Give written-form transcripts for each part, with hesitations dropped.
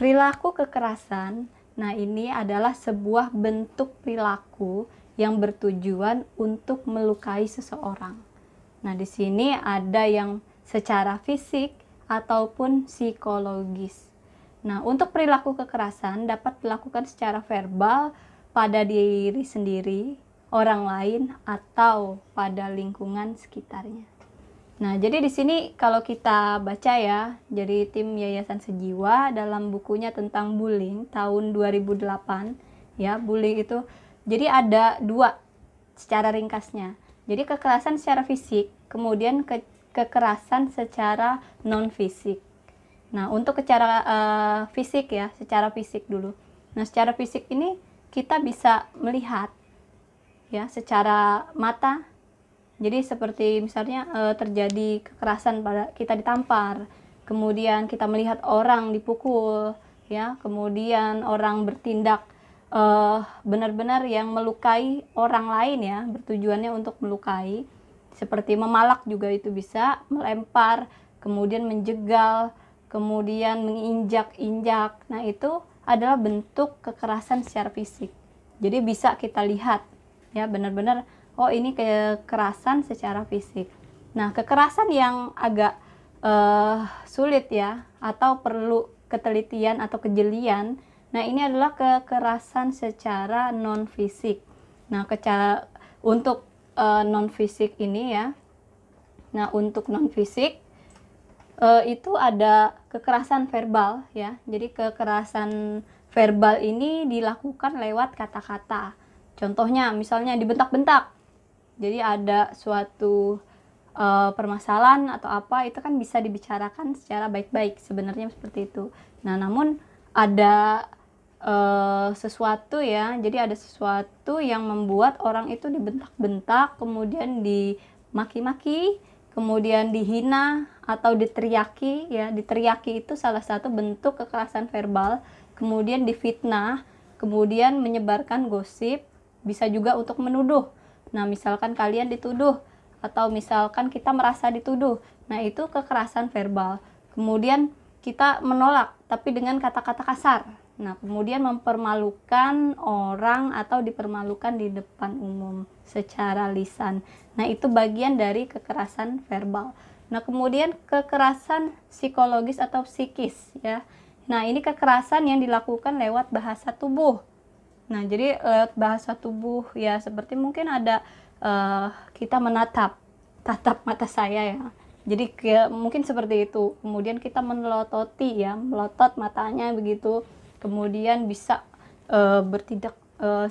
Perilaku kekerasan, nah ini adalah sebuah bentuk perilaku yang bertujuan untuk melukai seseorang. Nah, di sini ada yang secara fisik ataupun psikologis. Nah, untuk perilaku kekerasan dapat dilakukan secara verbal pada diri sendiri, orang lain, atau pada lingkungan sekitarnya. Nah, jadi di sini kalau kita baca ya, jadi tim Yayasan Sejiwa dalam bukunya tentang bullying tahun 2008, ya, bullying itu jadi ada dua secara ringkasnya. Jadi kekerasan secara fisik, kemudian kekerasan secara non fisik. Nah, untuk secara fisik ya, secara fisik dulu. Nah, secara fisik ini kita bisa melihat ya secara mata. Jadi seperti misalnya terjadi kekerasan pada kita ditampar, kemudian kita melihat orang dipukul, ya, kemudian orang bertindak benar-benar yang melukai orang lain ya, bertujuannya untuk melukai, seperti memalak juga itu bisa, melempar, kemudian menjegal, kemudian menginjak-injak. Nah, itu adalah bentuk kekerasan secara fisik. Jadi bisa kita lihat ya, benar-benar oh ini kekerasan secara fisik. Nah, kekerasan yang agak sulit ya, atau perlu ketelitian atau kejelian, nah ini adalah kekerasan secara non fisik. Nah, untuk non fisik ini ya, nah untuk non fisik itu ada kekerasan verbal ya. Jadi kekerasan verbal ini dilakukan lewat kata-kata. Contohnya misalnya dibentak-bentak. Jadi ada suatu permasalahan atau apa, itu kan bisa dibicarakan secara baik-baik, sebenarnya seperti itu. Nah, namun ada sesuatu ya, jadi ada sesuatu yang membuat orang itu dibentak-bentak, kemudian dimaki-maki, kemudian dihina atau diteriaki ya. Diteriaki itu salah satu bentuk kekerasan verbal, kemudian difitnah, kemudian menyebarkan gosip, bisa juga untuk menuduh. Nah, misalkan kalian dituduh atau misalkan kita merasa dituduh, nah itu kekerasan verbal. Kemudian kita menolak tapi dengan kata-kata kasar. Nah, kemudian mempermalukan orang atau dipermalukan di depan umum secara lisan. Nah, itu bagian dari kekerasan verbal. Nah, kemudian kekerasan psikologis atau psikis ya. Nah, ini kekerasan yang dilakukan lewat bahasa tubuh. Nah, jadi lewat bahasa tubuh ya, seperti mungkin ada kita tatap mata saya ya. Jadi mungkin seperti itu. Kemudian kita melototi ya, melotot matanya begitu. Kemudian bisa bertindak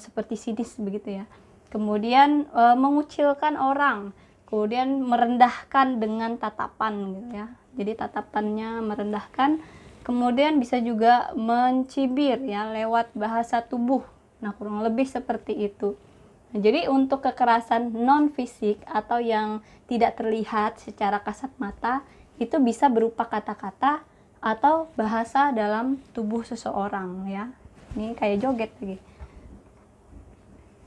seperti sinis begitu ya. Kemudian mengucilkan orang. Kemudian merendahkan dengan tatapan gitu ya. Jadi tatapannya merendahkan. Kemudian bisa juga mencibir ya lewat bahasa tubuh. Nah, kurang lebih seperti itu. Nah, jadi untuk kekerasan non fisik atau yang tidak terlihat secara kasat mata, itu bisa berupa kata-kata atau bahasa dalam tubuh seseorang ya. Ini kayak joget lagi.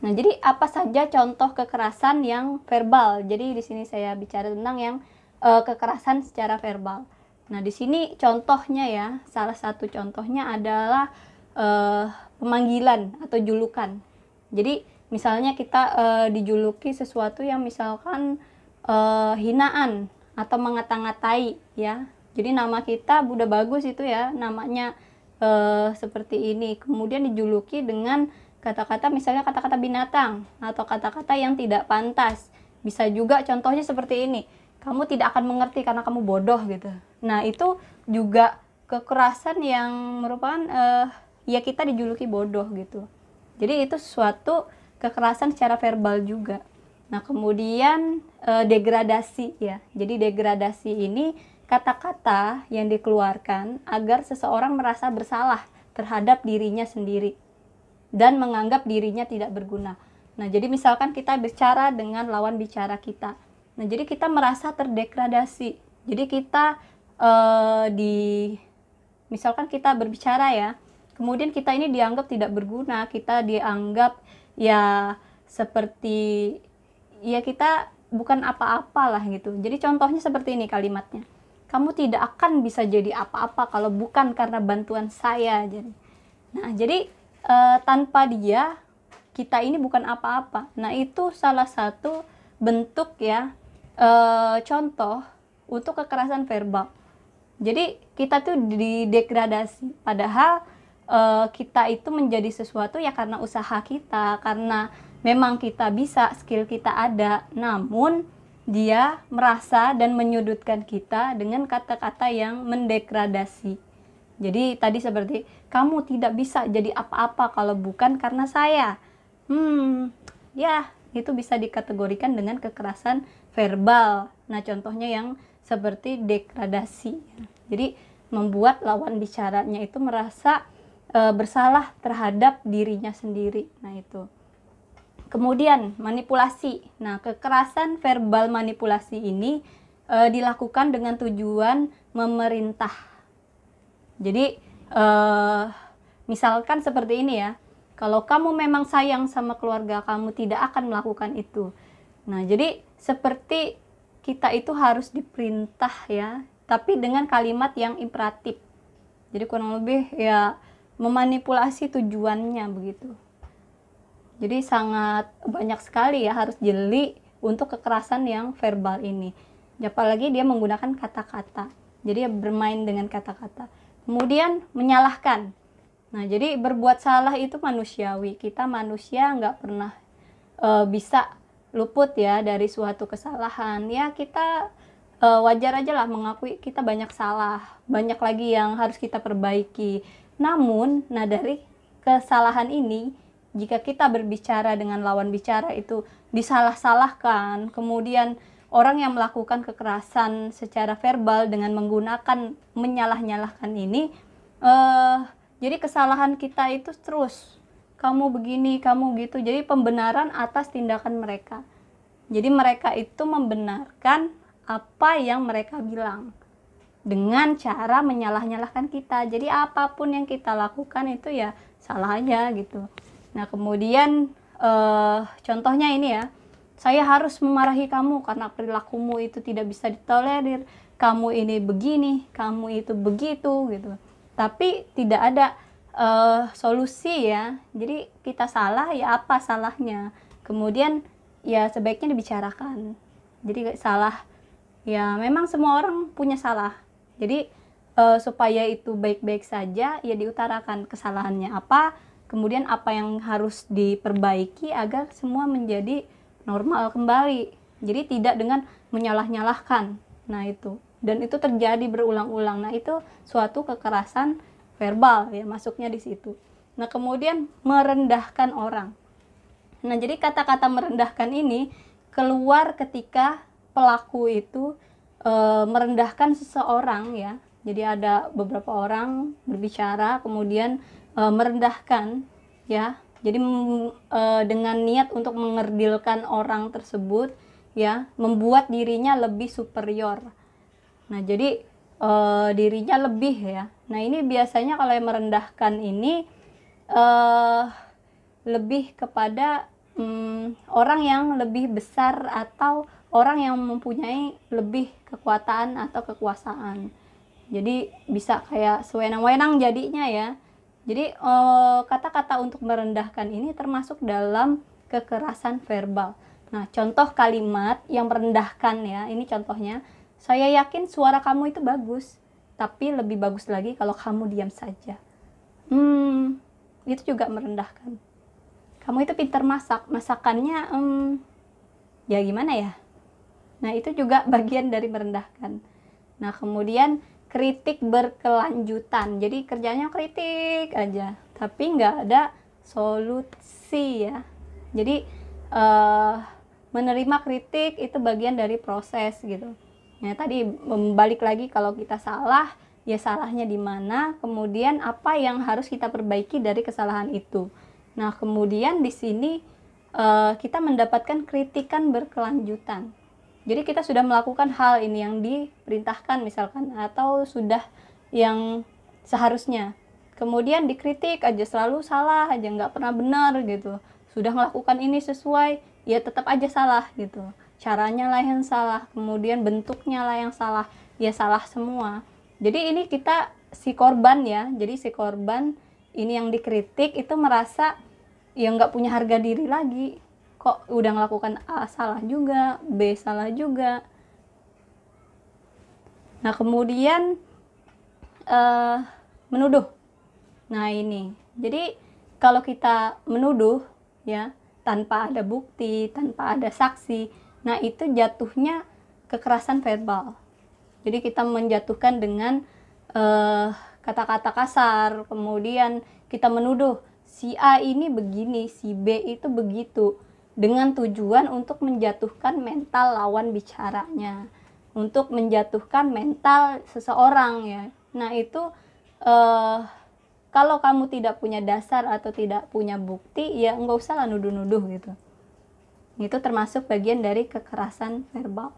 Nah, jadi apa saja contoh kekerasan yang verbal? Jadi di sini saya bicara tentang yang kekerasan secara verbal. Nah, di sini contohnya ya, salah satu contohnya adalah pemanggilan atau julukan. Jadi misalnya kita dijuluki sesuatu yang misalkan hinaan atau mengata-ngatai ya. Jadi nama kita udah bagus itu ya, namanya seperti ini. Kemudian dijuluki dengan kata-kata, misalnya kata-kata binatang atau kata-kata yang tidak pantas. Bisa juga contohnya seperti ini, kamu tidak akan mengerti karena kamu bodoh gitu. Nah, itu juga kekerasan yang merupakan ya kita dijuluki bodoh gitu. Jadi itu suatu kekerasan secara verbal juga. Nah, kemudian degradasi ya. Jadi degradasi ini kata-kata yang dikeluarkan agar seseorang merasa bersalah terhadap dirinya sendiri dan menganggap dirinya tidak berguna. Nah, jadi misalkan kita bicara dengan lawan bicara kita. Nah, jadi kita merasa terdegradasi. Jadi kita misalkan kita berbicara ya, kemudian kita ini dianggap tidak berguna, kita dianggap ya seperti ya kita bukan apa-apa lah gitu. Jadi contohnya seperti ini kalimatnya. kamu tidak akan bisa jadi apa-apa kalau bukan karena bantuan saya. Jadi tanpa dia kita ini bukan apa-apa. Nah, itu salah satu bentuk ya, contoh untuk kekerasan verbal. Jadi kita tuh didegradasi, padahal kita itu menjadi sesuatu ya karena usaha kita, karena memang kita bisa, skill kita ada, namun dia merasa dan menyudutkan kita dengan kata-kata yang mendegradasi. Jadi tadi seperti, kamu tidak bisa jadi apa-apa kalau bukan karena saya. Ya, itu bisa dikategorikan dengan kekerasan verbal. Nah, contohnya yang seperti degradasi. Jadi membuat lawan bicaranya itu merasa bersalah terhadap dirinya sendiri. Nah, itu. Kemudian manipulasi. Nah, kekerasan verbal manipulasi ini dilakukan dengan tujuan memerintah. Jadi misalkan seperti ini ya, kalau kamu memang sayang sama keluarga kamu, tidak akan melakukan itu. Nah, jadi seperti kita itu harus diperintah ya, tapi dengan kalimat yang imperatif. Jadi kurang lebih ya memanipulasi tujuannya begitu. Jadi sangat banyak sekali ya, harus jeli untuk kekerasan yang verbal ini. Apalagi dia menggunakan kata-kata. Jadi bermain dengan kata-kata. Kemudian menyalahkan. Nah, jadi berbuat salah itu manusiawi. Kita manusia nggak pernah bisa luput ya dari suatu kesalahan. Ya kita wajar aja lah mengakui kita banyak salah. Banyak lagi yang harus kita perbaiki. Namun, nah dari kesalahan ini, jika kita berbicara dengan lawan bicara itu disalah-salahkan, kemudian orang yang melakukan kekerasan secara verbal dengan menggunakan menyalah-nyalahkan ini, jadi kesalahan kita itu terus, kamu begini, kamu gitu. Jadi pembenaran atas tindakan mereka. Jadi mereka itu membenarkan apa yang mereka bilang dengan cara menyalah-nyalahkan kita. Jadi apapun yang kita lakukan itu ya salah aja gitu. Nah, kemudian contohnya ini ya, saya harus memarahi kamu karena perilakumu itu tidak bisa ditolerir, kamu ini begini, kamu itu begitu gitu. Tapi tidak ada solusi ya. Jadi kita salah ya apa salahnya, kemudian ya sebaiknya dibicarakan. Jadi salah ya, memang semua orang punya salah. Jadi supaya itu baik-baik saja ya diutarakan kesalahannya apa, kemudian apa yang harus diperbaiki agar semua menjadi normal kembali. Jadi tidak dengan menyalah-nyalahkan. Nah, itu. Dan itu terjadi berulang-ulang. Nah, itu suatu kekerasan verbal ya, masuknya di situ. Nah, kemudian merendahkan orang. Nah, jadi kata-kata merendahkan ini keluar ketika pelaku itu merendahkan seseorang ya. Jadi ada beberapa orang berbicara kemudian merendahkan ya. Jadi dengan niat untuk mengerdilkan orang tersebut ya, membuat dirinya lebih superior. Nah, jadi dirinya lebih ya. Nah, ini biasanya kalau yang merendahkan ini lebih kepada orang yang lebih besar atau orang yang mempunyai lebih kekuatan atau kekuasaan. Jadi bisa kayak sewenang-wenang jadinya ya. Jadi kata-kata untuk merendahkan ini termasuk dalam kekerasan verbal. Nah, contoh kalimat yang merendahkan ya, ini contohnya, saya yakin suara kamu itu bagus, tapi lebih bagus lagi kalau kamu diam saja. Itu juga merendahkan. Kamu itu pintar masak, masakannya ya gimana ya. Nah, itu juga bagian dari merendahkan. Nah, kemudian kritik berkelanjutan. Jadi kerjanya kritik aja, tapi nggak ada solusi ya. Jadi menerima kritik itu bagian dari proses gitu. Nah, tadi balik lagi, kalau kita salah, ya salahnya di mana, kemudian apa yang harus kita perbaiki dari kesalahan itu. Nah, kemudian di sini kita mendapatkan kritikan berkelanjutan. Jadi kita sudah melakukan hal ini yang diperintahkan misalkan, atau sudah yang seharusnya. Kemudian dikritik aja, selalu salah aja, nggak pernah benar gitu. Sudah melakukan ini sesuai, ya tetap aja salah gitu. Caranya lah yang salah, kemudian bentuknya lah yang salah. ya salah semua. Jadi ini kita si korban ya, jadi si korban ini yang dikritik itu merasa ya nggak punya harga diri lagi, kok udah melakukan A salah juga, B salah juga. Nah kemudian menuduh. Nah ini, jadi kalau kita menuduh ya tanpa ada bukti, tanpa ada saksi, nah itu jatuhnya kekerasan verbal. Jadi kita menjatuhkan dengan kata-kata kasar, kemudian kita menuduh si A ini begini, si B itu begitu, dengan tujuan untuk menjatuhkan mental lawan bicaranya, untuk menjatuhkan mental seseorang ya. Nah itu kalau kamu tidak punya dasar atau tidak punya bukti, ya nggak usah lah nuduh-nuduh gitu. Itu termasuk bagian dari kekerasan verbal.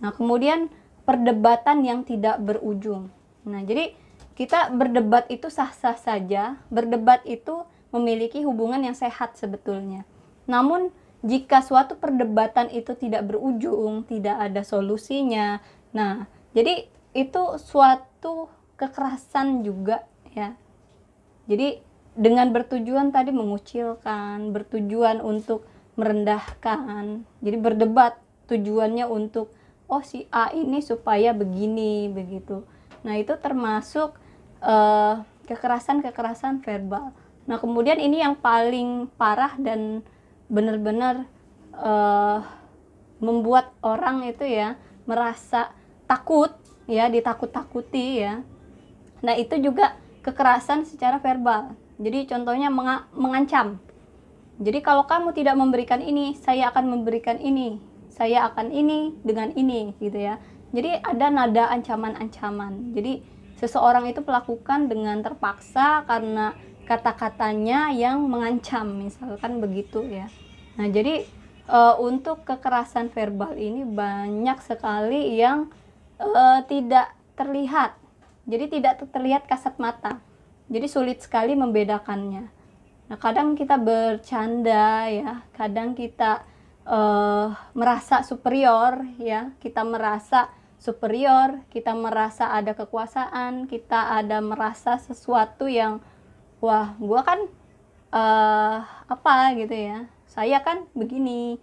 Nah kemudian perdebatan yang tidak berujung. Nah jadi kita berdebat itu sah-sah saja, berdebat itu memiliki hubungan yang sehat sebetulnya. Namun jika suatu perdebatan itu tidak berujung, tidak ada solusinya, nah jadi itu suatu kekerasan juga ya. Jadi dengan bertujuan tadi mengucilkan, bertujuan untuk merendahkan. Jadi berdebat tujuannya untuk oh si A ini supaya begini begitu. Nah itu termasuk kekerasan verbal. Nah kemudian ini yang paling parah dan benar-benar membuat orang itu ya merasa takut ya, ditakut-takuti ya. Nah itu juga kekerasan secara verbal. Jadi contohnya mengancam. Jadi kalau kamu tidak memberikan ini, saya akan memberikan ini. Saya akan ini dengan ini gitu ya. Jadi ada nada ancaman-ancaman. Jadi seseorang itu melakukan dengan terpaksa karena kata-katanya yang mengancam, misalkan begitu ya. Nah, jadi untuk kekerasan verbal ini banyak sekali yang tidak terlihat. Jadi tidak terlihat kasat mata. Jadi sulit sekali membedakannya. Nah, kadang kita bercanda ya, kadang kita merasa superior ya, kita merasa superior, kita merasa ada kekuasaan, kita ada merasa sesuatu yang wah, gua kan apa gitu ya. Saya kan begini,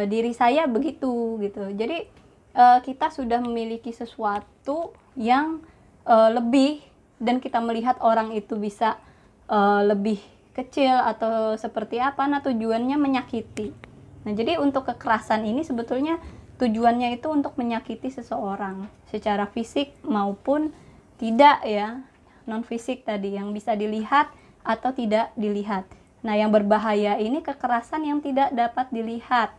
diri saya begitu gitu. Jadi kita sudah memiliki sesuatu yang lebih, dan kita melihat orang itu bisa lebih kecil atau seperti apa, nah tujuannya menyakiti. Nah jadi untuk kekerasan ini sebetulnya tujuannya itu untuk menyakiti seseorang secara fisik maupun tidak ya, non fisik tadi yang bisa dilihat atau tidak dilihat. Nah yang berbahaya ini kekerasan yang tidak dapat dilihat,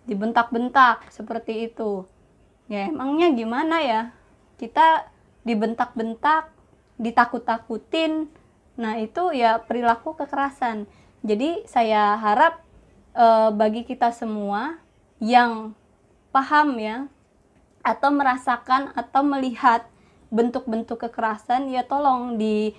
dibentak-bentak seperti itu ya. Emangnya gimana ya, kita dibentak-bentak, ditakut-takutin, nah itu ya perilaku kekerasan. Jadi saya harap bagi kita semua yang paham ya, atau merasakan atau melihat bentuk-bentuk kekerasan, ya tolong di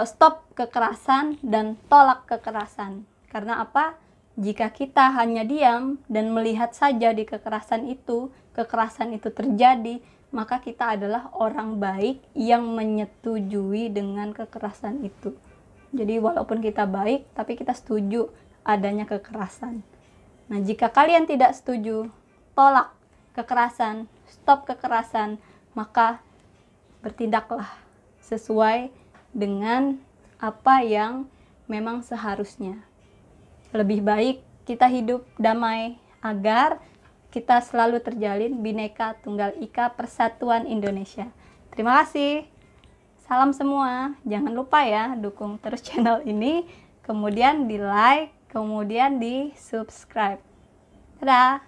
stop kekerasan dan tolak kekerasan. Karena apa? Jika kita hanya diam dan melihat saja di kekerasan itu terjadi, maka kita adalah orang baik yang menyetujui dengan kekerasan itu. Jadi walaupun kita baik, tapi kita setuju adanya kekerasan. Nah, jika kalian tidak setuju, tolak kekerasan, stop kekerasan, maka bertindaklah sesuai dengan apa yang memang seharusnya. Lebih baik kita hidup damai agar kita selalu terjalin Bhinneka Tunggal Ika Persatuan Indonesia. Terima kasih. Salam semua. Jangan lupa ya dukung terus channel ini, kemudian di like, kemudian di subscribe. Dadah.